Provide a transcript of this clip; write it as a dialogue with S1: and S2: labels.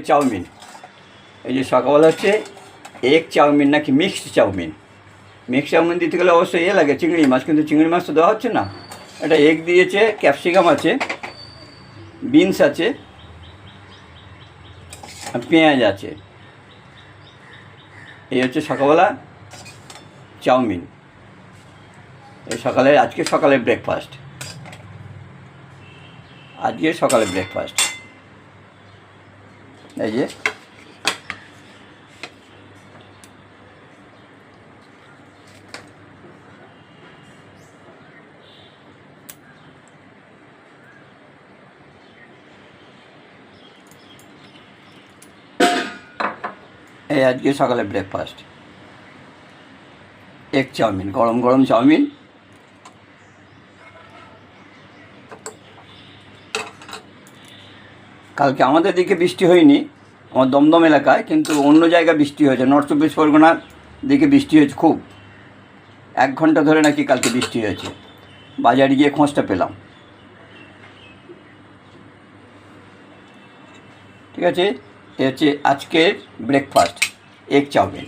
S1: Chowmein. এই যে সকালবেলা হচ্ছে এগ চাউমিন নাকি মিক্সড চাউমিন। মিক্সড চাউমিন দিতে গেলে অবশ্যই লাগে চিংড়ি মাছ, কিন্তু চিংড়ি মাছ তো দেওয়া হচ্ছে না। এটা এগ দিয়েছে, ক্যাপসিকাম আছে, বিনস আছে, পেঁয়াজ আছে। এই হচ্ছে সকালবেলা চাউমিন। এই আজকে সকালে ব্রেকফাস্ট। এই যে আজকে সকালে ব্রেকফাস্ট এগ চাউমিন, গরম গরম চাউমিন। কালকে আমাদের দিকে বৃষ্টি হয়নি, আমার দমদম এলাকায়, কিন্তু অন্য জায়গায় বৃষ্টি হয়েছে। নর্থ চব্বিশ পরগনার দিকে বৃষ্টি হয়েছে খুব, 1 ঘন্টা ধরে নাকি কালকে বৃষ্টি হয়েছে। বাজারে গিয়ে খোঁজটা পেলাম। ঠিক আছে, এ হচ্ছে আজকের ব্রেকফাস্ট, এগ চাউমিন।